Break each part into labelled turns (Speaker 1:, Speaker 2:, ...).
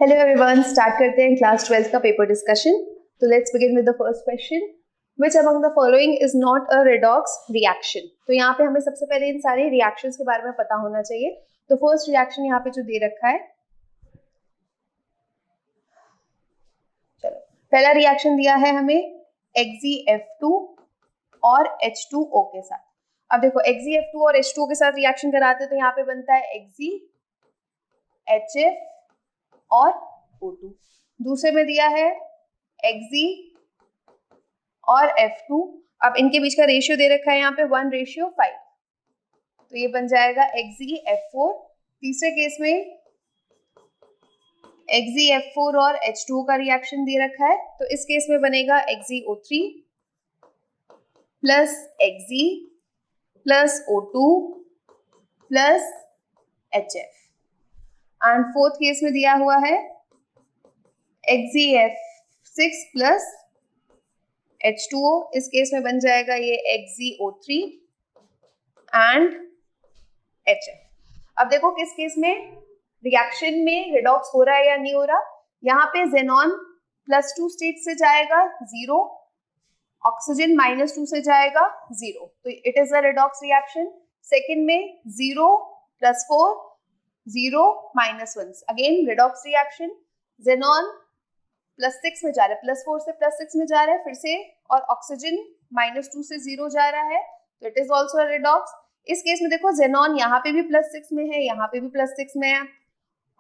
Speaker 1: Hello everyone, start करते हैं class 12 का पेपर डिस्कशन। तो let's begin with the first question, which among the following is not a redox reaction. तो यहाँ पे हमें सबसे पहले इन सारे रिएक्शंस के बारे में पता होना चाहिए। तो फर्स्ट रिएक्शन यहाँ पे जो दे रखा है, चलो पहला रिएक्शन दिया है हमें XeF2 और H2O के साथ। अब देखो XeF2 और H2O के साथ रिएक्शन कराते हैं तो यहाँ पे बनता है HF और O2। दूसरे में दिया है Xe और F2। अब इनके बीच का रेशियो दे रखा है यहाँ पे 1:5, तो ये बन जाएगा XeF4। तीसरे केस में XeF4 और H2O का रिएक्शन दे रखा है, तो इस केस में बनेगा XeO3 plus Xe plus O2 plus HF। And fourth case में दिया हुआ है XeF6 प्लस H2O। इस केस में बन जाएगा ये XeO3 एंड HF। अब देखो किस केस में रिएक्शन में रिडॉक्स हो रहा है या नहीं हो रहा। यहाँ पे जेनॉन +2 स्टेट से जाएगा 0, ऑक्सीजन -2 से जाएगा 0, तो it is a redox reaction. Second में 0 + 4 0 -1, अगेन रिडॉक्स रिएक्शन। जेनॉन +6 में जा रहा है, +4 से +6 में जा रहा है फिर से, और ऑक्सीजन -2 से 0 जा रहा है, तो it is also a redox. इस केस में देखो जेनॉन यहाँ पे भी +6 में है, यहाँ पे भी +6 में है,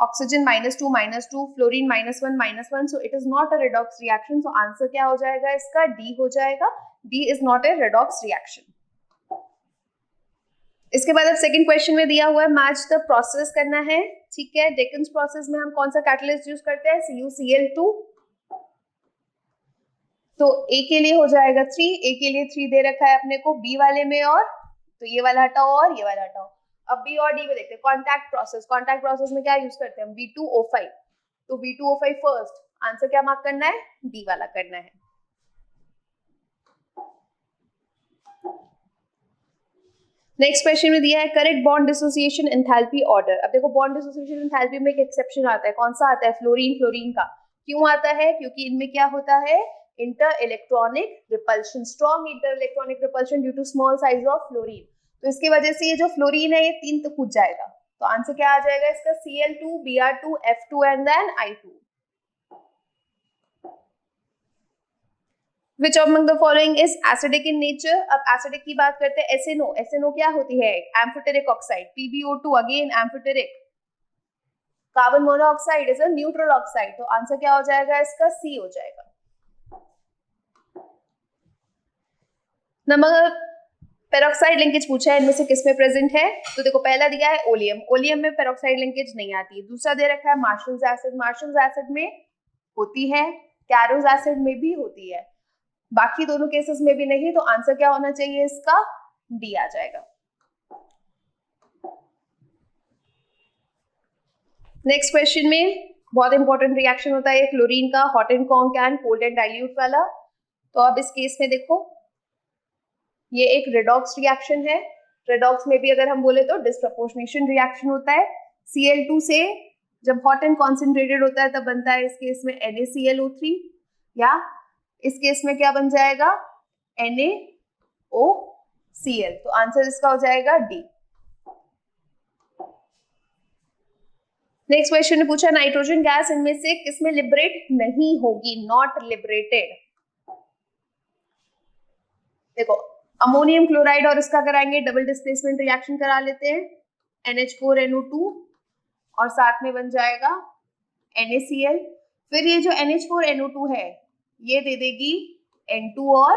Speaker 1: oxygen -2 -2, fluorine -1 -1, so it is not a redox reaction. So answer क्या हो जाएगा इसका? डी हो जाएगा। D is not a redox reaction. इसके बाद अब सेकंड क्वेश्चन में दिया हुआ है मैच द प्रोसेस करना है, ठीक है। डेकन्स प्रोसेस में हम कौन सा कैटलिस्ट यूज करते हैं? CuCl2। तो A के लिए हो जाएगा 3, A के लिए 3 दे रखा है अपने को, B वाले में, और तो ये वाला हटाओ और ये वाला हटाओ। अब B और D में देखते हैं कॉन्टैक्ट प्रोसेस। कॉन्टैक्ट प्रोसेस में क्या यूज करते हैं हम? B2O5। तो B2O5 फर्स्ट, आंसर क्या मार्क करना है? D वाला करना है। नेक्स्ट क्वेश्चन में दिया है correct bond dissociation enthalpy order. अब देखो बॉन्ड डिसोसिएशन एंथैल्पी में एक एक्सेप्शन आता है, कौन सा आता है? फ्लोरीन। फ्लोरीन का क्यों आता है? क्योंकि इनमें क्या होता है? Inter electronic repulsion, strong inter electronic repulsion due to small size of fluorine. तो इसकी वजह से ये जो फ्लोरीन है ये 3 तो कूद जाएगा। तो आंसर क्या आ जाएगा इसका? Cl2, Br2, F2 and then I2। Which among the following is acidic in nature? अब acidic की बात करते हैं। SNO, SNO क्या होती है? Amphoteric oxide. PbO2 again amphoteric. Carbon monoxide is a neutral oxide, तो आंसर क्या हो जाएगा इसका? C हो जाएगा। नंबर पेरोक्साइड लिंकेज पूछा है, इनमें से किस में प्रेजेंट है? तो देखो पहला दिया है ओलियम, ओलियम में पेरोक्साइड लिंकेज नहीं आती। दूसरा दे रखा है मार्शल्स एसिड, मार्शल्स एसिड में होती है, कैरोज एसिड में भी होती है, बाकी दोनों केसेस में भी नहीं। तो आंसर क्या होना चाहिए इसका? डी आ जाएगा। नेक्स्ट क्वेश्चन में बहुत इंपॉर्टेंट रिएक्शन होता है क्लोरीन का, hot and conc and cold and dilute वाला। तो अब इस केस में देखो ये एक रिडॉक्स रिएक्शन है। रिडॉक्स में भी अगर हम बोले तो डिस्प्रपोर्शनेशन रिएक्शन होता है। Cl2 से जब हॉट एंड कॉन्सेंट्रेटेड होता है तब बनता है इस केस में NaClO3, या इस केस में क्या बन जाएगा? NaOCl। तो आंसर इसका हो जाएगा डी। नेक्स्ट क्वेश्चन ने पूछा नाइट्रोजन गैस इनमें से किसमें लिबरेट नहीं होगी? Not liberated. देखो अमोनियम क्लोराइड और इसका कराएंगे डबल डिस्प्लेसमेंट रिएक्शन करा लेते हैं, NH4NO2 और साथ में बन जाएगा NaCl। फिर ये जो NH4NO2 है ये दे देगी N2 और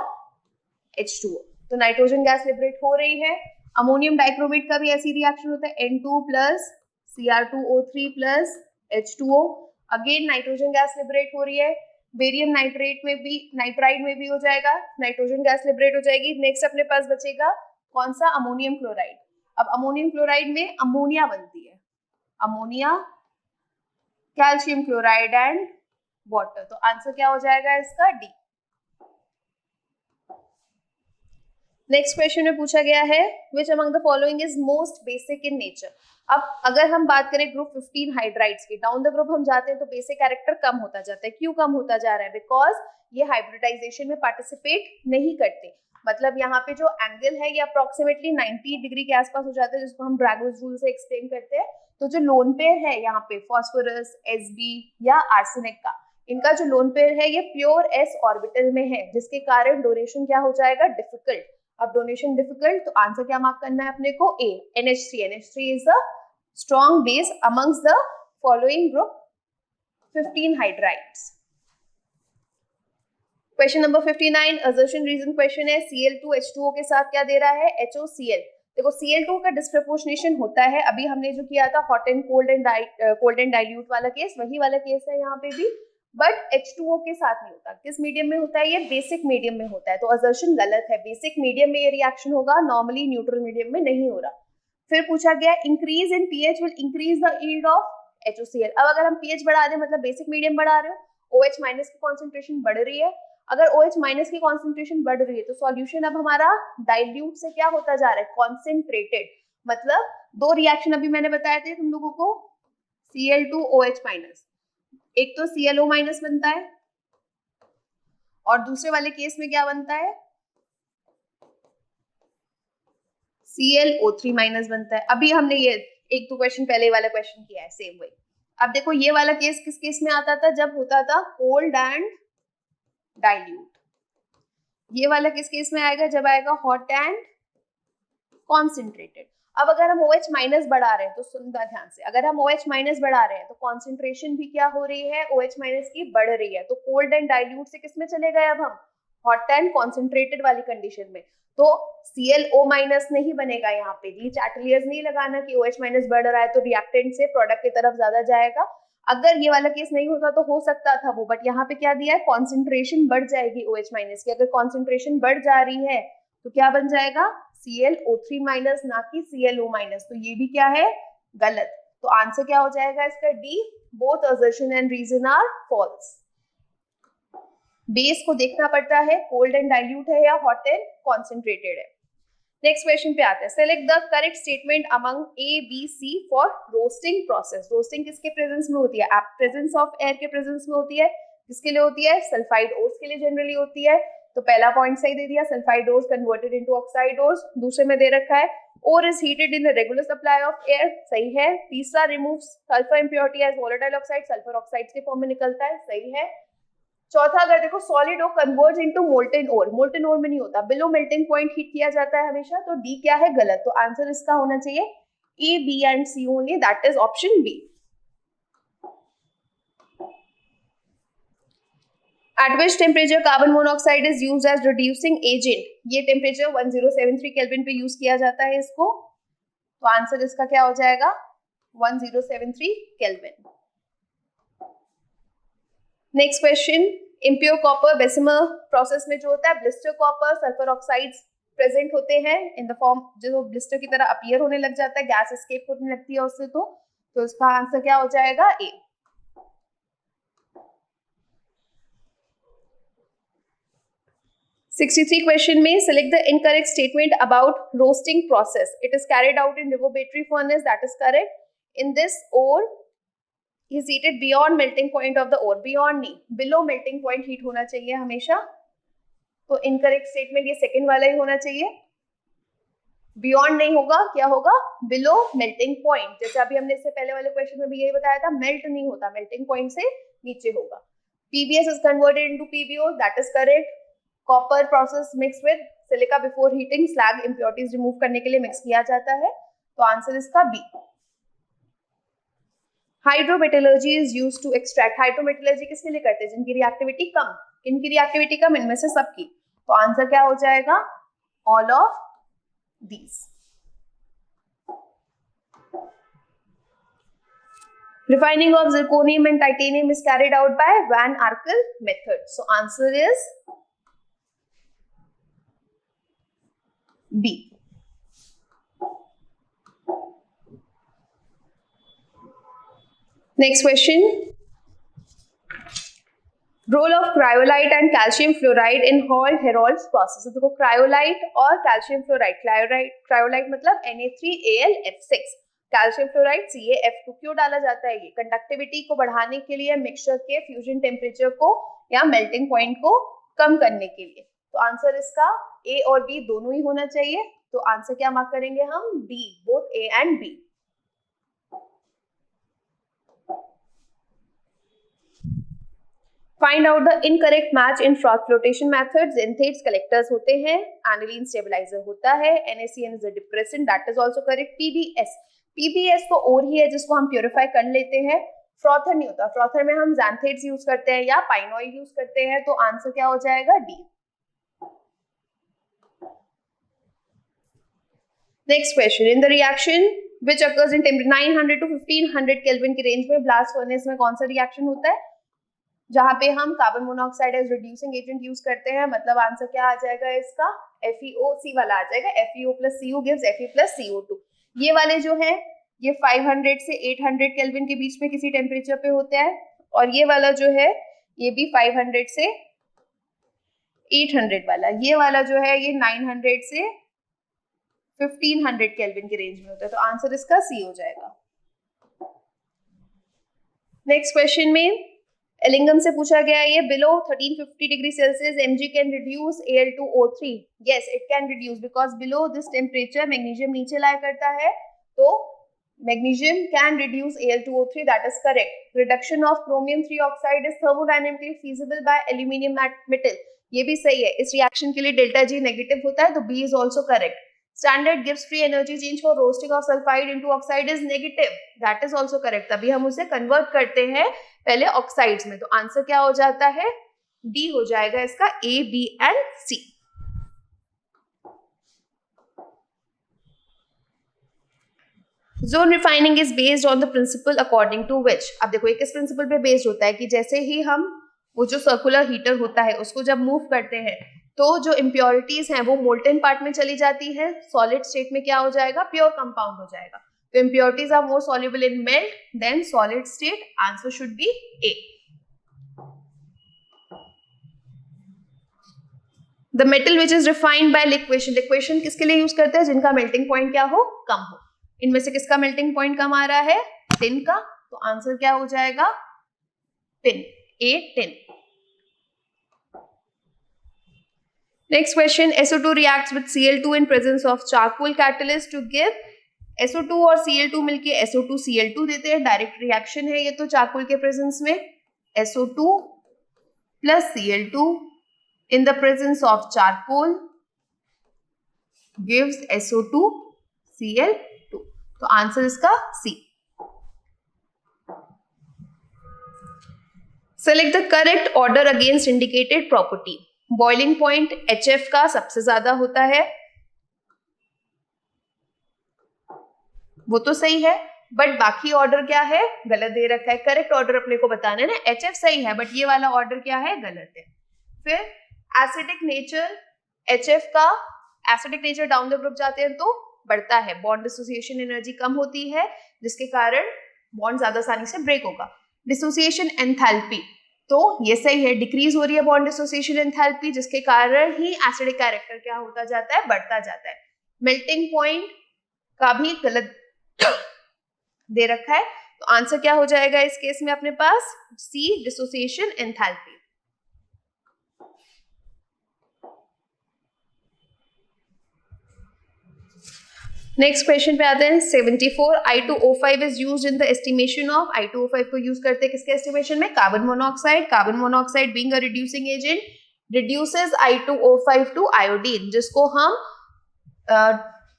Speaker 1: H2O, तो नाइट्रोजन गैस लिबरेट हो रही है। अमोनियम डाइक्रोमेट का भी ऐसी रिएक्शन होता है, N2 + Cr2O3 + H2O, again nitrogen gas liberate हो रही है। बेरियम नाइट्रेट में भी, नाइट्राइड में भी हो जाएगा, नाइट्रोजन गैस लिबरेट हो जाएगी। नेक्स्ट अपने पास बचेगा कौन सा? Ammonium chloride. अब अमोनियम क्लोराइड में अमोनिया बनती है, ammonia, calcium chloride and water, तो आंसर क्या हो जाएगा इसका? डी। नेक्स्ट क्वेश्चन में पूछा गया है which among the following is most basic in nature. अब अगर हम बात करें ग्रुप 15 हाइड्राइड्स की, डाउन द ग्रुप हम जाते हैं तो बेसिक कैरेक्टर कम होता जाता है। क्यों कम होता जा रहा है? बिकॉज ये हाइब्रिडाइजेशन में पार्टिसिपेट नहीं करते। मतलब यहाँ पे जो एंगल है ये अप्रोक्सीमेटली 90 डिग्री के आसपास हो जाता है, जिसको हम ड्रैगोस रूल से एक्सप्लेन करते हैं। तो जो लोन पेयर है यहाँ पे फॉस्फोरस, Sb या आर्सेनिक का, इनका जो लोन पेयर है ये प्योर s ऑर्बिटल में है, जिसके कारण डोनेशन क्या हो जाएगा? डिफिकल्ट। अब डोनेशन डिफिकल्ट, तो आंसर क्या मार्क करना है अपने को? A, NH3। NH3 is a strong base amongst the following group 15 hydrides. Question number 59 assertion reason question है। Cl2H2O के साथ क्या दे रहा है? HOCl। देखो Cl2 का डिस्प्रपोर्शनेशन होता है, अभी हमने जो किया था hot and cold and dilute वाला केस, वही वाला केस है यहाँ पे भी, बट H2O के साथ नहीं होता। किस मीडियम में होता है? ये बेसिक मीडियम में होता है। तो असर्शन गलत है, बेसिक मीडियम में ये रिएक्शन होगा, नॉर्मली न्यूट्रल मीडियम में नहीं हो रहा। फिर पूछा गया increase in pH will increase the yield of HOCl। अब अगर हम पीएच बढ़ा दें, मतलब बेसिक मीडियम बढ़ा रहे हो, OH माइनस की कॉन्सेंट्रेशन बढ़ रही है। अगर OH माइनस की कॉन्सेंट्रेशन बढ़ रही है तो सॉल्यूशन अब हमारा डाइल्यूट से क्या होता जा रहा है? कॉन्सेंट्रेटेड। मतलब दो रिएक्शन अभी मैंने बताए थे तुम लोगों को, Cl2OH माइनस, एक तो ClO माइनस बनता है और दूसरे वाले केस में क्या बनता है? ClO3 माइनस बनता है। अभी हमने ये एक दो क्वेश्चन पहले वाला क्वेश्चन किया है, सेम वही। अब देखो ये वाला केस किस केस में आता था? जब होता था कोल्ड एंड डाइल्यूट। ये वाला किस केस में आएगा? जब आएगा हॉट एंड कॉन्सेंट्रेटेड। अब अगर हम OH माइनस बढ़ा रहे हैं तो सुनना ध्यान से, अगर हम OH माइनस बढ़ा रहे हैं तो कॉन्सेंट्रेशन भी क्या हो रही है? OH माइनस की बढ़ रही है। तो कोल्ड एंड डाइल्यूट से किस में चले गए अब हम? हॉट एंड कॉन्सेंट्रेटेड वाली कंडीशन में। तो ClO माइनस नहीं बनेगा यहाँ पे, ली चैटलियर्स नहीं लगाना कि OH माइनस बढ़ रहा है तो रिएक्टेंट से प्रोडक्ट की तरफ ज्यादा जाएगा। अगर ये वाला केस नहीं होता तो हो सकता था वो, बट यहाँ पे क्या दिया है? कॉन्सेंट्रेशन बढ़ जाएगी OH माइनस की। अगर कॉन्सेंट्रेशन बढ़ जा रही है तो क्या बन जाएगा? ClO3 माइनस, ना कि ClO माइनस। तो ये भी क्या है? गलत। तो आंसर क्या हो जाएगा इसका? D, both assertion and reason are false. Base को देखना पड़ता है कोल्ड एंड डाइल्यूट है या हॉट एंड कॉन्सेंट्रेटेड है। नेक्स्ट क्वेश्चन पे आते हैं। Select the correct statement among A, B, C for roasting process. Roasting किसके प्रेजेंस में होती है? प्रेजेंस ऑफ एयर के प्रेजेंस में होती है। किसके लिए होती है? सल्फाइड ओर्स के लिए जनरली होती है। तो पहला पॉइंट सही दे दिया, sulphide ores converted into oxide ores. दूसरे में दे रखा है ore is heated in regular supply of air, सही है। तीसरा removes sulphur impurity as volatile oxide, sulphur oxides के फॉर्म में निकलता है, सही है। चौथा अगर देखो solid ore converts into molten ore, molten ore में नहीं होता, बिलो मेल्टिंग पॉइंट हीट किया जाता है हमेशा। तो डी क्या है? गलत। तो आंसर इसका होना चाहिए A, B and C only, that is option B. At which temperature carbon monoxide is used as reducing agent? ये टेम्परेचर 1073 केल्विन पे यूज किया जाता है इसको। तो आंसर इसका क्या हो जाएगा? 1073 kelvin. Next question, impure copper Bessemer process में जो होता है blister copper sulphur oxides present होते हैं इन द फॉर्म, जो ब्लिस्टर की तरह अपीयर होने लग जाता है, गैस एस्केप होने लगती है उससे। तो इसका आंसर क्या हो जाएगा? ए। (63) क्वेश्चन में select the incorrect statement about roasting process. It is carried out in reverberatory furnace, that is correct. In this ore is heated beyond melting point of the ore, beyond नहीं, below melting point heat होना चाहिए हमेशा। तो incorrect statement ये second वाला ही होना चाहिए। Beyond नहीं होगा, क्या होगा? Below melting point. जैसे अभी हमने इससे पहले वाले क्वेश्चन में भी यही बताया था, मेल्ट नहीं होता, मेल्टिंग पॉइंट से नीचे होगा। PBS is converted into PBO, that is correct. Copper process mix with silica before heating, slag impurities remove करने के लिए मिक्स किया जाता है। तो आंसर इसका B. Hydrometallurgy is used to extract. Hydrometallurgy किसके लिए करते हैं? जिनकी रिएक्टिविटी कम। किनकी रिएक्टिविटी कम? इनमें से सबकी। तो आंसर क्या हो जाएगा? All of these. Refining of zirconium and titanium is carried out by Van Arkel method. So answer is B. Next question. Role of cryolite and calcium fluoride in Hall Heroult's process. देखो cryolite और calcium fluoride, cryolite मतलब Na3Al(F6), calcium fluoride CaF2। क्यों डाला जाता है? ये conductivity को बढ़ाने के लिए, मिक्सचर के फ्यूजन टेम्परेचर को या मेल्टिंग पॉइंट को कम करने के लिए। तो आंसर इसका A और B दोनों ही होना चाहिए। तो आंसर क्या मार्क करेंगे हम? B, both A and B। Find out the incorrect match in froth flotation method. Xanthates collectors होते हैं, एनिलीन स्टेबलाइजर होता है, NaCN is a depressant, that is also correct. PBS तो और ही है जिसको हम प्योरीफाई कर लेते हैं, फ्रॉथर नहीं होता। फ्रॉथर में हम ज़ैनथेट्स यूज करते हैं या पाइन ऑयल यूज करते हैं। तो आंसर क्या हो जाएगा? D। Next question, in the reaction which occurs in temperature 900 to 1500 kelvin की रेंज में ब्लास्ट फर्नेस में कौन सा रिएक्शन होता है? जहां पे हम carbon monoxide as reducing agent use करते हैं। मतलब आंसर क्या आ जाएगा इसका? FeOC वाला आ जाएगा। FeO plus Cu gives Fe plus CO2। ये वाले जो है ये 500 से 800 केल्विन के बीच में किसी टेम्परेचर पे होता है, और ये वाला जो है ये भी 500 से 800 वाला। ये वाला जो है ये 900 से 1500 केल्विन की रेंज में होता है। तो आंसर इसका C हो जाएगा। नेक्स्ट क्वेश्चन में एलिंगम से पूछा गया है, ये below 1350 degree Celsius Mg can reduce Al2O3। Yes, it can reduce because below this temperature magnesium नीचे लाया करता है, तो magnesium can reduce Al2O3, that is correct. Reduction of chromium 3 oxide is thermodynamically feasible by aluminium metal, ये भी सही है। इस रिएक्शन के लिए डेल्टा G नेगेटिव होता है, तो B is also correct. Standard gives free energy change for roasting of sulfide into oxide is negative, that is also correct। तभी हम उसे कन्वर्ट करते हैं पहले ऑक्साइड्स में। तो आंसर क्या हो जाता है? D हो जाएगा इसका। A, B and C। Zone refining is based on the principle according to which. अब देखो ये किस प्रिंसिपल पे बेस्ड होता है कि जैसे ही हम वो जो सर्कुलर हीटर होता है उसको जब मूव करते हैं तो जो इम्प्योरिटीज हैं वो मोल्टन पार्ट में चली जाती है, सॉलिड स्टेट में क्या हो जाएगा? प्योर कंपाउंड हो जाएगा। तो impurities are more soluble in melt than solid state. Answer should be A। The metal which is refined by liquation. Liquation किसके लिए यूज करते हैं? जिनका मेल्टिंग पॉइंट क्या हो? कम हो। इनमें से किसका मेल्टिंग पॉइंट कम आ रहा है? टिन का। तो आंसर क्या हो जाएगा? Tin, A, tin. Next question, SO2 reacts with Cl2 in presence of charcoal catalyst to give SO2 और Cl2 मिलके SO2Cl2 देते हैं। डायरेक्ट रिएक्शन है ये तो चारकोल के प्रेजेंस में। SO2 plus Cl2 in the presence of charcoal gives SO2Cl2। तो आंसर इसका C। Select the correct order against indicated property। Boiling point HF का सबसे ज्यादा होता है, वो तो सही है, बट बाकी ऑर्डर क्या है? गलत दे रखा है। करेक्ट ऑर्डर अपने को बताना है ना। HF सही है बट ये वाला ऑर्डर क्या है? गलत है। फिर एसिडिक नेचर, HF का acidic nature down the group जाते हैं तो बढ़ता है, बॉन्ड डिसोसिएशन एनर्जी कम होती है जिसके कारण बॉन्ड ज्यादा आसानी से ब्रेक होगा। डिसोसिएशन एंथैल्पी तो ये सही है, डिक्रीज हो रही है बॉन्ड डिसोसिएशन एंथैल्पी जिसके कारण ही एसिडिक कैरेक्टर क्या होता जाता है? बढ़ता जाता है। मेल्टिंग पॉइंट का भी गलत दे रखा है, तो आंसर क्या हो जाएगा इस केस में अपने पास? C, dissociation enthalpy. Next question पे आते हैं 74। I2O5 is used in the estimation of. I2O5 को यूज करते हैं किसके एस्टिमेशन में? Carbon monoxide. Carbon monoxide being a reducing agent reduces I2O5 to iodine, जिसको हम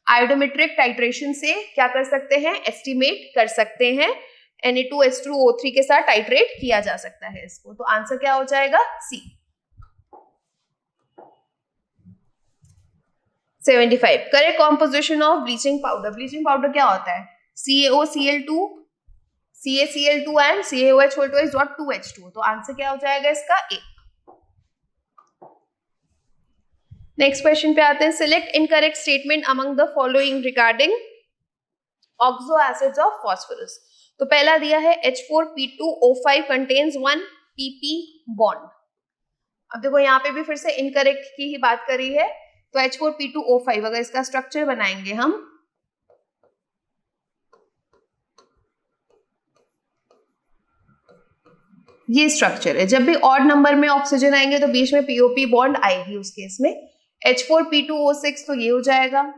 Speaker 1: आयोडोमेट्रिक टाइट्रेशन से क्या कर सकते हैं? एस्टिमेट कर सकते हैं। Na2H2O3 के साथ टाइट्रेट किया जा सकता है इसको। तो आंसर क्या हो जाएगा? C। 75 correct composition of bleaching powder. Bleaching powder क्या होता है? CaOCl2, CaCl2 एंड CaOH2 तो आंसर क्या हो जाएगा इसका? A। नेक्स्ट क्वेश्चन पे आते हैं। Select incorrect statement among the following regarding oxo acids of phosphorus. तो पहला दिया है H4P2O5 कंटेन्स 1 pp बॉन्ड। अब देखो यहाँ पे भी फिर से इनकरेक्ट की ही बात करी है, तो H4P2O5 अगर इसका स्ट्रक्चर बनाएंगे हम, ये स्ट्रक्चर है। जब भी ऑड नंबर में ऑक्सीजन आएंगे तो बीच में POP बॉन्ड आएगी उस केस में। H4P2O6 तो ये हो जाएगा,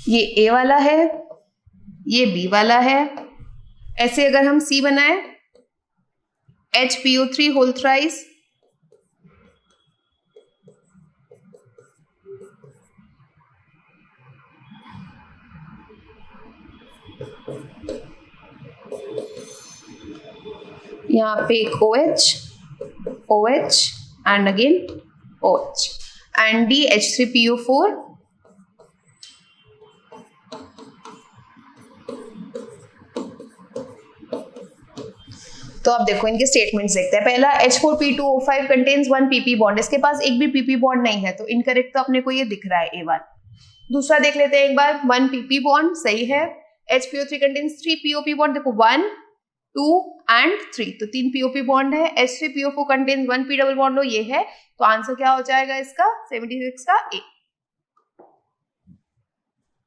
Speaker 1: ये A वाला है, ये B वाला है। ऐसे अगर हम C बनाए, HPO3 होल थ्राइस, यहाँ पे एक OH, OH and again OH and D H3PO4, तो अब देखो इनके स्टेटमेंट्स देखते हैं। पहला H4P2O5 कंटेन्स 1 PP बॉन्ड, इसके पास एक भी PP बॉन्ड नहीं है तो इनकरेक्ट तो अपने को ये दिख रहा है A1। दूसरा देख लेते हैं एक बार, 1 PP बॉन्ड सही है। HPO3 कंटेन्स 3 POP बॉन्ड, देखो 1 2 एंड 3, तो 3 POP बॉन्ड है। H3PO4 contains 1 P double bond, ये है, तो आंसर क्या हो जाएगा इसका 76 का A।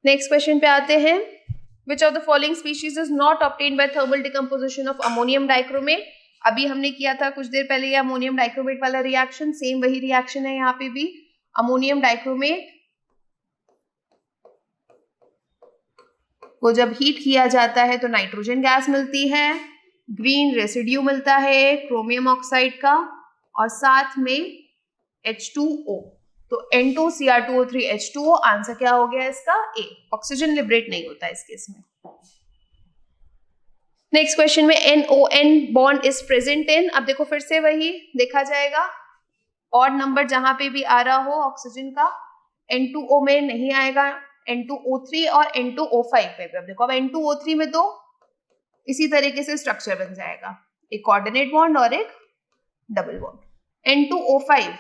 Speaker 1: नेक्स्ट क्वेश्चन पे आते हैं। Which of the following species is not obtained by thermal decomposition of ammonium dichromate? अभी हमने किया था कुछ देर पहले ये अमोनियम डाइक्रोमेट वाला रिएक्शन, सेम वही रिएक्शन है यहाँ पे भी। अमोनियम डाइक्रोमेट को जब हीट किया जाता है तो नाइट्रोजन गैस मिलती है, ग्रीन रेसिड्यू मिलता है क्रोमियम ऑक्साइड का, और साथ में H2O, तो N2Cr2O3 H2O, आंसर क्या हो गया इसका A। ऑक्सीजन लिबरेट नहीं होता इस केस में। नेक्स्ट क्वेश्चन में NON bond is present in, अब देखो फिर से वही देखा जाएगा, ऑड नंबर जहां पे भी आ रहा हो ऑक्सीजन का, N2O में नहीं आएगा, N2O3 और N2O5 पे भी। अब देखो अब N2O3 में तो इसी तरीके से स्ट्रक्चर बन जाएगा, एक कोऑर्डिनेट बॉन्ड और एक डबल बॉन्ड। N2O5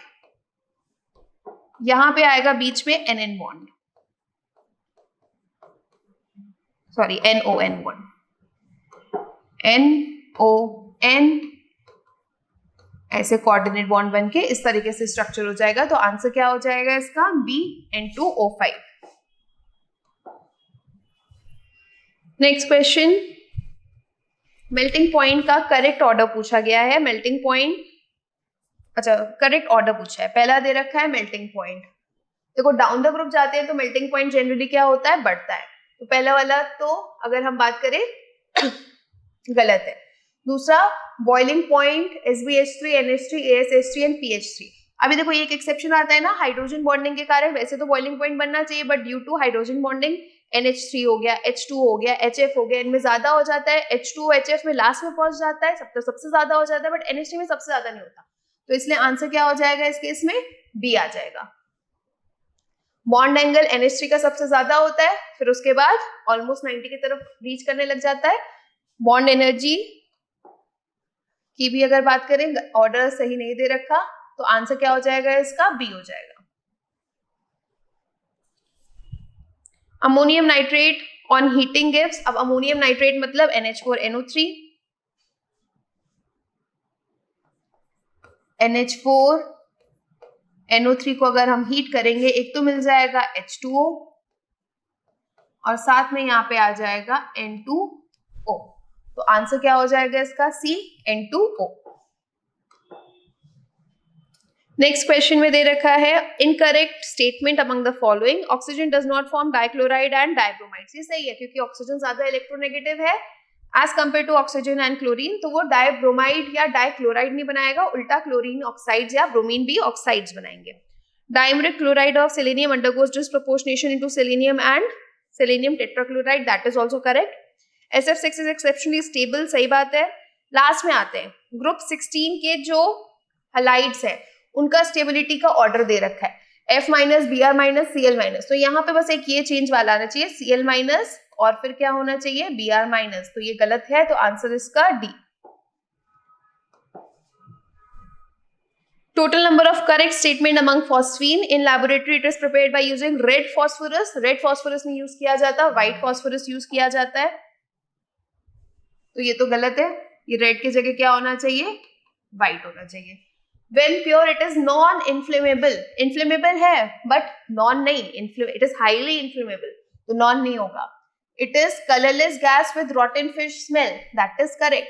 Speaker 1: यहां पे आएगा बीच में NN bond, sorry NON bond, NON ऐसे कोऑर्डिनेट बॉन्ड बन के इस तरीके से स्ट्रक्चर हो जाएगा, तो आंसर क्या हो जाएगा इसका B N2O5। Next question, melting point का करेक्ट ऑर्डर पूछा गया है। मेल्टिंग पॉइंट, अच्छा करेक्ट ऑर्डर पूछा है, पहला दे रखा है मेल्टिंग पॉइंट। देखो डाउन द ग्रुप जाते हैं तो मेल्टिंग पॉइंट जनरली क्या होता है, बढ़ता है, तो पहला वाला तो अगर हम बात करें गलत है। दूसरा boiling point SbH3 NH3 ASH3 and PH3। अभी देखो एक एक्सेप्शन आता है ना, हाइड्रोजन बॉन्डिंग के कारण वैसे तो बॉइलिंग पॉइंट बनना चाहिए, but due to hydrogen bonding NH3 हो गया, H2 हो गया, HF हो गया, इनमें ज्यादा हो जाता है। H2 HF में लास्ट में पहुंच जाता है, सबसे ज्यादा हो जाता है, बट NH3 में सबसे ज्यादा नहीं होता, तो इसलिए आंसर क्या हो जाएगा इस केस में B आ जाएगा। बॉन्ड एंगल NH3 का सबसे ज्यादा होता है, फिर उसके बाद ऑलमोस्ट 90 की तरफ रीच करने लग जाता है। बॉन्ड एनर्जी की भी अगर बात करें, ऑर्डर सही नहीं दे रखा, तो आंसर क्या हो जाएगा इसका B हो जाएगा। Ammonium nitrate on heating gives, अब अमोनियम नाइट्रेट मतलब NH4NO3, NH4NO3 को अगर हम हीट करेंगे, एक तो मिल जाएगा H2O और साथ में यहाँ पे आ जाएगा N2O, तो आंसर क्या हो जाएगा इसका C N2O। नेक्स्ट क्वेश्चन में दे रखा है incorrect statement among the following, oxygen does not form dichloride and dibromide. ये सही है क्योंकि ऑक्सीजन ज्यादा इलेक्ट्रोनेगेटिव है as compare to oxygen and chlorine, तो वो डाइब्रोमाइड या डाइक्लोराइड नहीं बनाएगा, उल्टा क्लोरीन ऑक्साइड्स या ब्रोमीन भी ऑक्साइड्स बनाएंगे। Dimeric chloride of selenium undergoes disproportionation into selenium and selenium tetrachloride, that is also correct. SF6 is exceptionally stable, सही बात है। लास्ट में आते हैं ग्रुप 16 के जो हैलाइड्स है उनका स्टेबिलिटी का ऑर्डर दे रखा है F-, Br-, Cl-, तो यहाँ पे बस एक ये चेंज वाला आना चाहिए Cl- और फिर क्या होना चाहिए Br-, तो ये गलत है, तो आंसर इसका D। Total number of correct statement among phosphine in laboratory, it is prepared by using red phosphorus. Red phosphorus नहीं यूज किया जाता, white phosphorus यूज किया जाता है. तो ये तो गलत है. ये रेड की जगह क्या होना चाहिए? white होना चाहिए. When pure, it is non-inflammable. Inflammable है, but non नहीं. It is highly inflammable. तो non नहीं होगा. It is colorless gas with rotten fish smell. That is correct.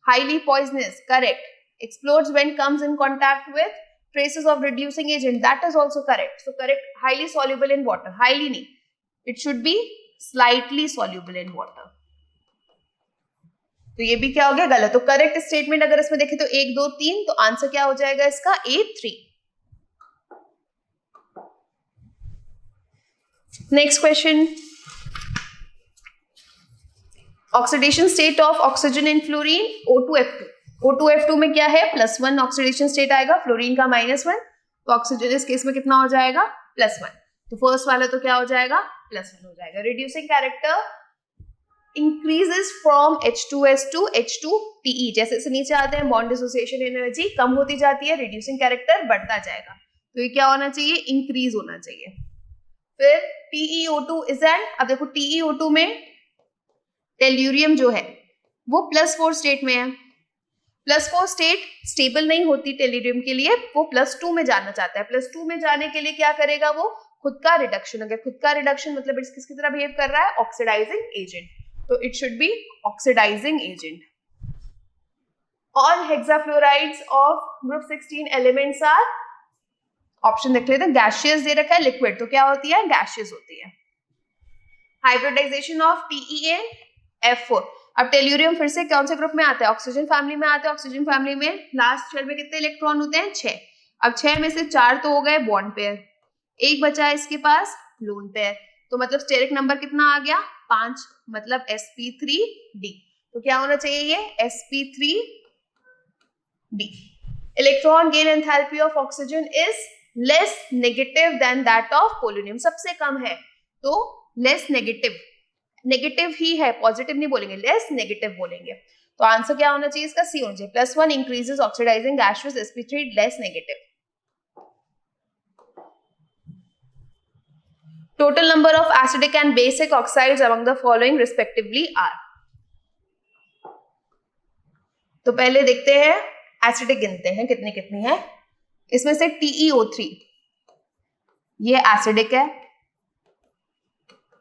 Speaker 1: Highly poisonous. Correct. Explodes when comes in contact with traces of reducing agent. That is also correct. So correct. Highly soluble in water. Highly नहीं. It should be slightly soluble in water. तो ये भी क्या हो गया? गलत. तो correct statement अगर इसमें देखें तो 1, 2, 3, तो आंसर क्या हो जाएगा इसका? A3. Next question. Oxidation state of oxygen in fluorine O2F2. O2F2 में क्या है? +1 ऑक्सीडेशन स्टेट आएगा, फ्लोरीन का -1. तो ऑक्सीजन इस केस में कितना हो जाएगा? +1. तो फर्स्ट वाला तो क्या हो जाएगा? +1 हो जाएगा. Reducing character increases from H2S to H2PE. जैसे जैसे नीचे आते हैं बॉन्ड डिसोसिएशन एनर्जी कम होती जाती है, रिड्यूसिंग कैरेक्टर बढ़ता जाएगा. तो ये क्या होना चाहिए? इंक्रीज होना चाहिए. फिर TeO2 इज एन, अब देखो TeO2 में टेल्यूरियम जो है वो +4 स्टेट में है. +4 स्टेट स्टेबल नहीं होती टेल्यूरियम के लिए, वो +2 में जाना चाहता है. +2 में जाने के लिए क्या करेगा? वो खुद का रिडक्शन. अगर खुद का रिडक्शन मतलब किसकी तरह बिहेव कर रहा है? Oxidising agent. तो it should be oxidising agent. All hexafluorides of group 16 elements are, option देख लेते हैं. गैसियस दे रखा है, लिक्विड, तो क्या होती है? गैसियस होती है. Hybridisation of TeN-F4. अब टेल्यूरियम फिर से कौन से ग्रुप में आता है? ऑक्सीजन फैमिली में आता है. ऑक्सीजन फैमिली में लास्ट शेल में कितने इलेक्ट्रॉन होते हैं? 6. अब 6 में से 4 तो हो गए बॉन्ड पेयर, एक बचा है इसके पास लोन पेयर. तो मतलब स्टेरिक नंबर कितना आ गया? 5, मतलब sp3d. तो क्या होना चाहिए? ये sp3d. Electron gain enthalpy of oxygen is less negative than that of polonium. सबसे कम है तो लेस नेगेटिव. नेगेटिव ही है, पॉजिटिव नहीं बोलेंगे, लेस नेगेटिव बोलेंगे. तो आंसर क्या होना चाहिए इसका? सी होना चाहिए. +1 increases oxidising gaseous, sp3 less negative. Total number of acidic and basic oxides among the following respectively are. तो पहले देखते हैं एसिडिक, गिनते हैं कितनी कितनी है. इसमें से TeO3 ये एसिडिक है.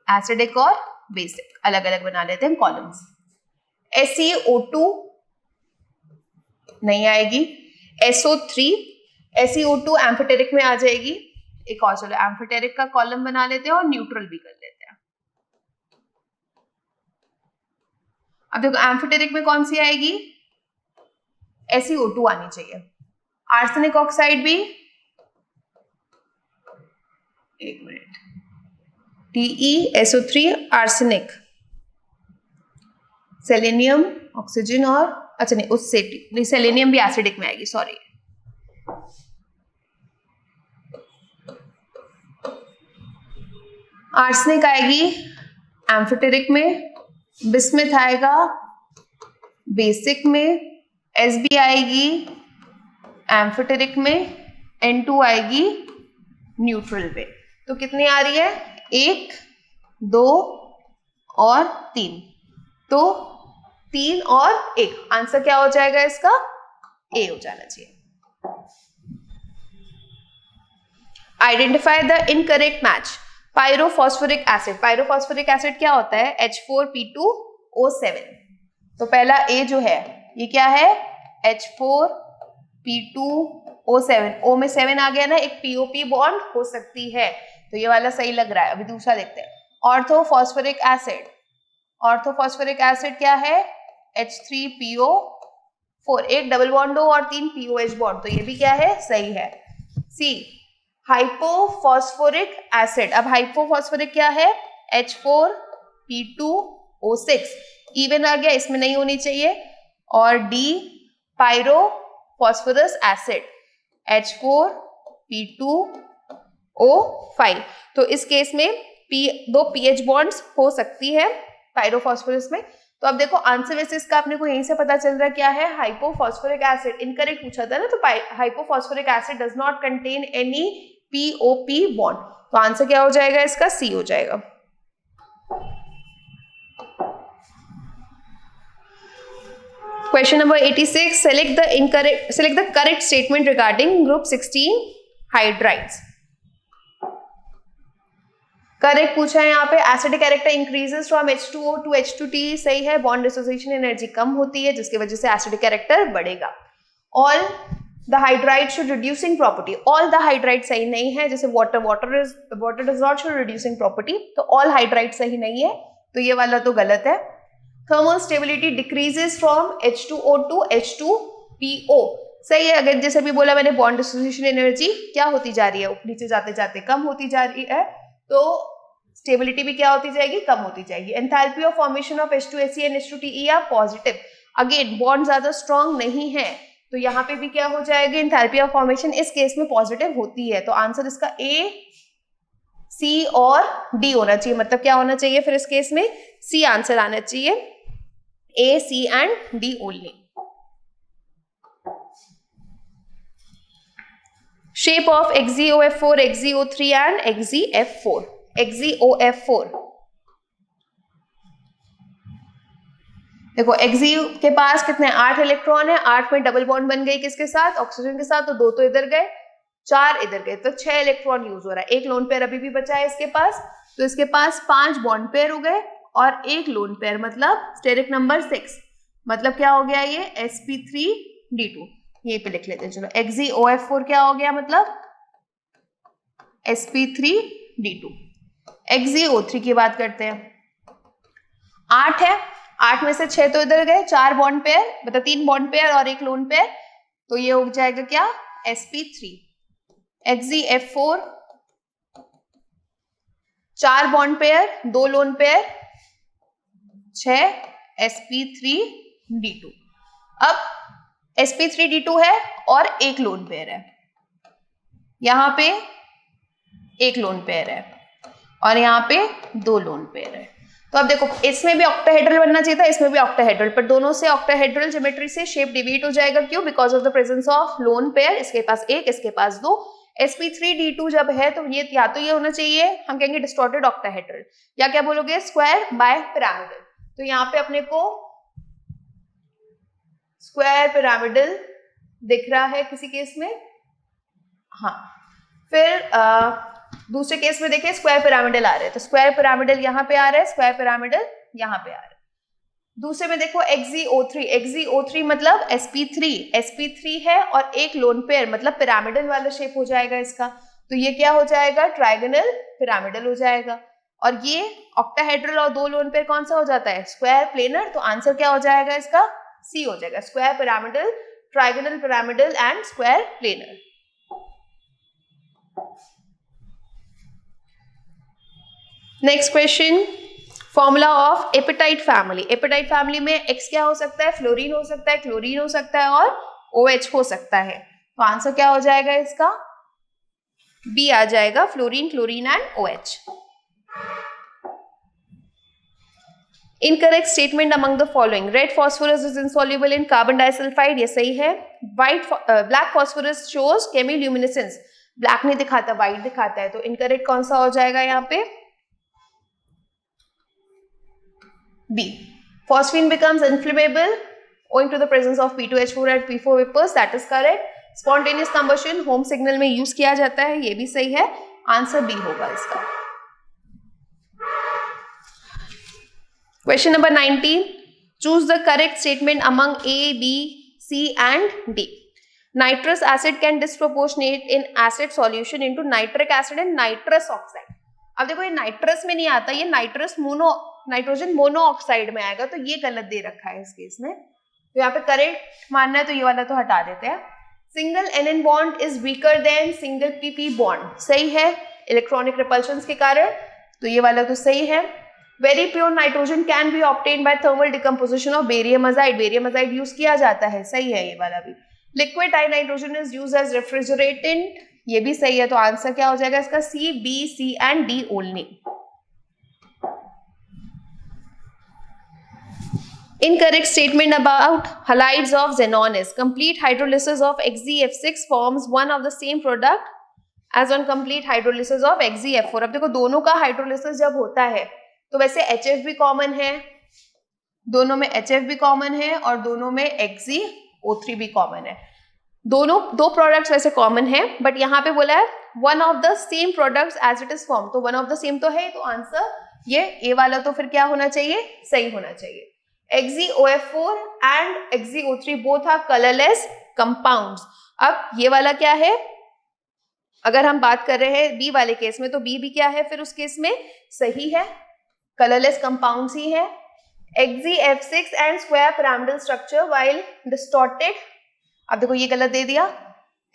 Speaker 1: एसिडिक और बेसिक अलग अलग बना लेते हैं कॉलम्स. SeO2 नहीं आएगी. SO3, SeO2 एम्फीटेरिक में आ जाएगी. एक और चलो एम्फीटेरिक का कॉलम बना लेते हैं और न्यूट्रल भी कर लेते हैं. अब देखो एम्फीटेरिक में कौन सी आएगी? SeO2 आनी चाहिए. आर्सेनिक ऑक्साइड भी, एक minute, TeSO3 arsenic, selenium oxygen और अच्छा नहीं उससे सेलेनियम भी एसिडिक में आएगी, सॉरी. आर्सेनिक आएगी एम्फीटेरिक में, बिस्मिथ आएगा बेसिक में, Sb आएगी एम्फीटेरिक में, N2 आएगी न्यूट्रल में. तो कितनी आ रही है? 1, 2 और 3. तो 3 और 1, आंसर क्या हो जाएगा इसका? A हो जाना चाहिए. Identify the incorrect match. Pyrophosphoric acid. Pyrophosphoric acid क्या होता है? H4P2O7. तो पहला A जो है ये क्या है? H4P2O7. O में 7 आ गया ना, एक POP बॉन्ड हो सकती है, तो ये वाला सही लग रहा है. अभी दूसरा देखते हैं. Orthophosphoric acid. ऑर्थोफॉस्फोरिक एसिड क्या है? H3PO4. एक डबल बॉन्ड हो और 3 POH बॉन्ड, तो ये भी क्या है? सही है. C hypophosphoric acid. अब हाइपोफॉस्फोरिक क्या है? H4P2O6. इवन आ गया, इसमें नहीं होनी चाहिए. और D पायरोफॉस्फोरस एसिड H4P2O5. तो इस केस में दो पीएच बॉन्ड्स हो सकती है पायरोफॉस्फोरस में, तो अब देखो आंसर वैसे इसका अपने को यहीं से पता चल रहा क्या है, हाइपोफॉस्फोरिक एसिड। इनकरेक्ट पूछा था ना, तो hypophosphoric acid does not contain any POP bond, तो आंसर क्या हो जाएगा इसका, सी हो जाएगा। Question number 86. Select the correct statement regarding group 16 hydrides. Correct पूछा है यहाँ पे, acidic character increases from H2O to H2T, सही है। बॉन्ड डिसोसिएशन एनर्जी कम होती है जिसकी वजह से एसिडिक कैरेक्टर बढ़ेगा। All the hydride should reducing property, all the hydride सही नहीं है, जैसे water does not show reducing property, तो ऑल हाइड्राइड सही नहीं है, तो ये वाला तो गलत है। Thermal stability decreases from H2O to H2PO, सही है। अगर जैसे भी बोला मैंने, बॉन्ड डिसोसिएशन एनर्जी क्या होती जा रही है, नीचे जाते जाते कम होती जा रही है, तो स्टेबिलिटी भी क्या होती जाएगी, कम होती जाएगी। Enthalpy of formation of H2Ac and H2Te are positive, again bond ज्यादा स्ट्रॉन्ग नहीं है, तो यहाँ पे भी क्या हो जाएगा, एंथैल्पी ऑफ फॉर्मेशन इस केस में पॉजिटिव होती है, तो आंसर इसका A, C और D होना चाहिए। मतलब क्या होना चाहिए फिर इस केस में, C आंसर आना चाहिए, A, C and D only. Shape of XeOF4, XeO3 and XeF4. XeOF4, देखो Xe के पास कितने 8 इलेक्ट्रॉन है, 8 में डबल बॉन्ड बन गई किसके साथ, ऑक्सीजन के साथ, तो 2 तो इधर गए, 4 इधर गए, तो 6 इलेक्ट्रॉन यूज हो रहा है। एक लोन पेयर अभी भी बचा है इसके पास, तो इसके पास 5 बॉन्ड पेयर हो गए और एक लोन पेयर, मतलब स्टेरिक नंबर 6, मतलब क्या हो गया ये sp3d2, यहीं पे लिख लेते हैं। चलो XeOF4 क्या हो गया, मतलब sp3d2। XeO3 की बात करते हैं, 8 है, 8 में से 6 तो इधर गए, 4 बॉन्ड पेयर, मतलब 3 बॉन्ड पेयर और एक लोन पेयर, तो ये हो जाएगा क्या, sp3। XeF4 4 bond pair, 2 lone pair, 6 sp3d2। अब sp3d2 है और एक लोन पेयर है, यहां पे एक लोन पेयर है और यहाँ पे 2 लोन पेयर है। तो अब देखो इसमें भी ऑक्टाहेड्रल बनना चाहिए था, इसमें भी ऑक्टाहेड्रल, पर दोनों से ऑक्टाहेड्रल ज्योमेट्री से शेप डिवीट हो जाएगा। क्यों, because of the presence of lone pair, इसके पास एक, इसके पास 2। sp3d2 जब है तो ये या तो ये होना चाहिए, हम कहेंगे डिस्टॉर्टेड ऑक्टाहेड्रल, या क्या बोलोगे स्क्वायर बाय पिरामिडल। तो यहाँ पे अपने को स्क्वायर पिरामिडल दिख रहा है किसी केस में, हाँ। फिर दूसरे केस में देखें स्क्वायर पिरामिडल आ रहे हैं, तो स्क्वायर पिरामिडल यहाँ पे आ रहा है, स्क्वायर पिरामिडल यहाँ पे आ रहा है। दूसरे में देखो XeO3 मतलब sp3 है और एक लोन पेयर, मतलब पिरामिडल वाला शेप हो जाएगा इसका, तो ये क्या हो जाएगा, ट्राइगोनल पिरामिडल हो जाएगा। और ये ऑक्टाहेड्रल और 2 लोन पेयर कौन सा हो जाता है, स्क्वायर प्लेनर, तो आंसर क्या हो जाएगा इसका, सी हो जाएगा, square pyramidal, trigonal pyramidal and square planar. Next question, formula of apatite family. एपेटाइट फैमिली में X क्या हो सकता है, फ्लोरीन हो सकता है, क्लोरीन हो सकता है और OH हो सकता है, तो आंसर क्या हो जाएगा इसका, B आ जाएगा, fluorine, chlorine and OH। Incorrect statement among the following, red phosphorus is insoluble in carbon disulphide, ये सही है। ब्लैक फॉस्फोरस शोज केमिल्यूमिनेसेंस, ब्लैक नहीं दिखाता, व्हाइट दिखाता है, तो इनकरेक्ट कौन सा हो जाएगा यहाँ पे, B. Phosphine becomes inflammable owing to the presence of P2H4 and P4 vapors, that is correct. Spontaneous combustion home signal में यूज किया जाता है, ये भी सही है, आंसर B होगा इसका। Question number 19. Choose the correct statement among A, B, C and D. Nitrous acid can disproportionate in acid solution into nitric acid and nitrous oxide. अब देखो ये नाइट्रस में नहीं आता, ये नाइट्रोजन मोनोऑक्साइड में आएगा, तो ये गलत दे रखा है इस केस में, तो यहाँ पे करेक्ट मानना है, तो ये वाला तो हटा देते हैं। Single NN bond is weaker then single PP bond, सही है, इलेक्ट्रॉनिक रिपल्शन के कारण, तो ये वाला तो सही है। Very pure nitrogen can be obtain by thermal decomposition of barium azide, barium azide use किया जाता है, सही है ये वाला भी। Liquid dinitrogen is used as refrigerant, ये भी सही है, तो आंसर क्या हो जाएगा इसका, C, B, C and D only. Incorrect statement about halides of xenon is complete hydrolysis of XeF6 forms one of the same product as on complete hydrolysis of XeF4. अब देखो दोनों का हाइड्रोलिसिस जब होता है तो वैसे HF भी कॉमन है, दोनों में HF भी कॉमन है और दोनों में XeO3 भी कॉमन है. दोनों दो प्रोडक्ट्स वैसे कॉमन है, बट यहाँ पे बोला है one of the same products as it is form. तो वन ऑफ द सेम तो है, तो आंसर ये ए वाला तो फिर क्या होना चाहिए, सही होना चाहिए. XeOF4 and XeO3 both are colorless compounds. अब ये वाला क्या है, अगर हम बात कर रहे हैं बी वाले केस में, तो बी भी क्या है फिर उस केस में, सही है, कलरलेस कंपाउंड्स ही है. XeF6 and square pyramidal structure while distorted. अब देखो ये गलत दे दिया.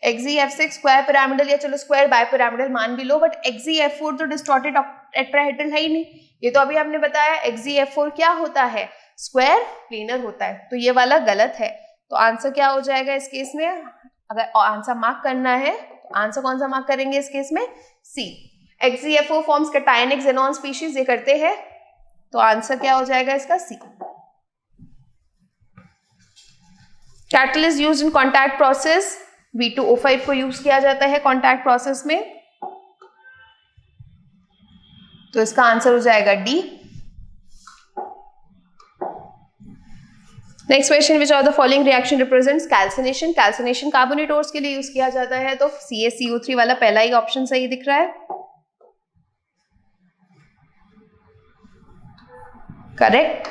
Speaker 1: XeF6 स्क्वायर पिरामिडल या चलो स्क्वायर बाइपिरामिडल मान भी लो, बट XeF4 तो डिस्टॉर्टेड टेट्राहेड्रल है ही नहीं. ये तो अभी हमने बताया XeF4 क्या होता है, स्क्वायर प्लेनर होता है. तो ये वाला गलत है. तो आंसर क्या हो जाएगा इस केस में, अगर आंसर मार्क करना है तो आंसर कौन सा मार्क करेंगे इस केस में, C. XeF4 forms cationic xenon species, ये करते हैं, तो आंसर क्या हो जाएगा इसका, C. Catalyst used in contact process, V2O5 को यूज किया जाता है कॉन्टैक्ट प्रोसेस में, तो इसका आंसर हो जाएगा D. Next question, which of the following reaction represents calcination. Calcination carbonate ores के लिए यूज किया जाता है, तो CaCO3 वाला पहला ही ऑप्शन सही दिख रहा है, correct.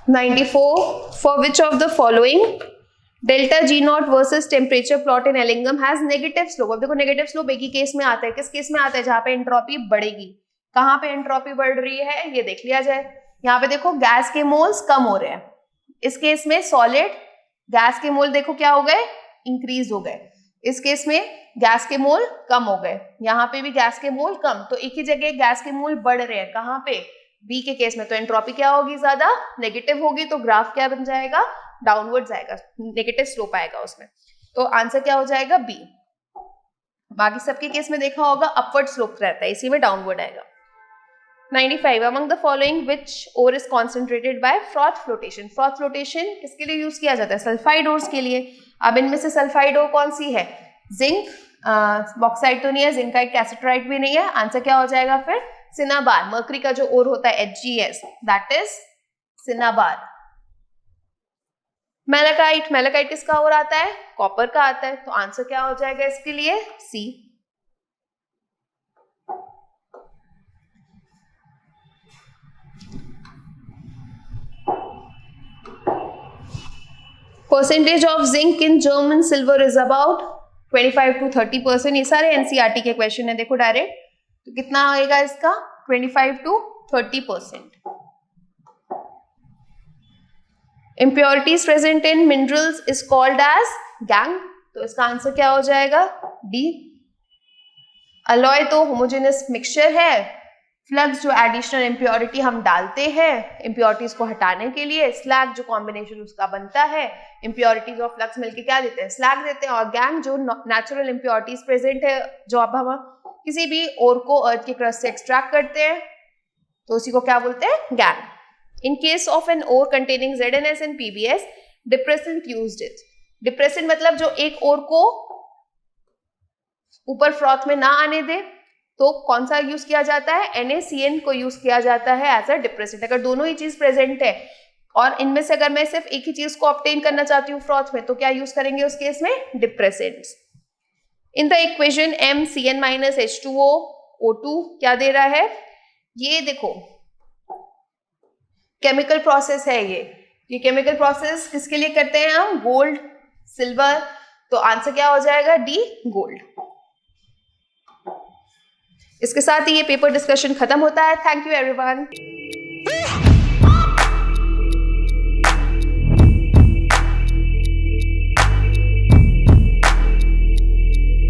Speaker 1: 94, for which of the following delta G not versus temperature plot in Ellingham has negative slope. अब देखो नेगेटिव स्लोप एक ही केस में आता है, किस केस में आता है, जहां पे एंट्रोपी बढ़ेगी. कहां पे एंट्रोपी बढ़ रही है ये देख लिया जाए. यहाँ पे देखो गैस के मोल्स कम हो रहे हैं, इस केस में सॉलिड गैस के मोल देखो क्या हो गए, इंक्रीज हो गए. इस केस में गैस के मोल कम हो गए, यहाँ पे भी गैस के मोल कम, तो एक ही जगह गैस के मोल बढ़ रहे हैं. कहाँ पे, बी के केस में. तो एंट्रोपी क्या होगी, ज्यादा नेगेटिव होगी, तो ग्राफ क्या बन जाएगा, डाउनवर्ड जाएगा, नेगेटिव स्लोप आएगा उसमें. तो आंसर क्या हो जाएगा, बी. बाकी सबके केस में देखा होगा अपवर्ड स्लोप रहता है, इसी में डाउनवर्ड आएगा. 95, among the following which ore is concentrated by froth flotation. froth flotation किसके लिए यूज किया जाता है, सल्फाइड ओर्स के लिए. अब इनमें से सल्फाइड ओर कौन सी है, जिंक, बॉक्साइट तो नहीं है, जिंकाइट कैसेटराइट भी नहीं है. आंसर क्या हो जाएगा फिर, सिनाबार. मर्करी का जो ओर होता है HgS, that is cinnabar. Malachite, malachite किसका ओर आता है, कॉपर का आता है, तो आंसर क्या हो जाएगा इसके लिए, C. Percentage of zinc in German silver is about 25 to 30%. ये सारे एनसीईआरटी के क्वेश्चन है, देखो डायरेक्ट, तो कितना आएगा इसका, 25 to 30%. Impurities present in minerals is called as gangue, तो इसका आंसर क्या हो जाएगा, डी. अलॉय तो होमोजेनस मिक्सचर है, फ्लक्स जो एडिशनल इम्प्योरिटी हम डालते हैं इम्प्योरिटीज को हटाने के लिए, स्लैग जो कॉम्बिनेशन उसका बनता है, इम्प्योरिटीज और फ्लक्स मिलके क्या देते हैं, स्लैग देते हैं. और गैंग जो नेचुरल इम्प्योरिटीज प्रेजेंट है, जो अब हम किसी भी ओर को अर्थ के क्रस्ट से एक्सट्रैक्ट करते हैं, तो उसी को क्या बोलते हैं, gangue. In case of an ore containing ZnS and PbS, depressant used it. Depressant मतलब जो एक ओर को ऊपर फ्रॉथ में ना आने दे, तो कौन सा यूज किया जाता है, NaCN को यूज किया जाता है एज अ डिप्रेसेंट. अगर दोनों ही चीज प्रेजेंट है और इनमें से अगर मैं सिर्फ एक ही चीज को ऑब्टेन करना चाहती हूँ फ्रॉथ में, तो क्या यूज करेंगे उस केस में, depressants. In the equation MCN - H2O O2 क्या दे रहा है, ये देखो केमिकल प्रोसेस है. ये केमिकल प्रोसेस किसके लिए करते हैं हम, गोल्ड, सिल्वर, तो आंसर क्या हो जाएगा, डी, गोल्ड. इसके साथ ही ये पेपर डिस्कशन खत्म होता है. Thank you everyone.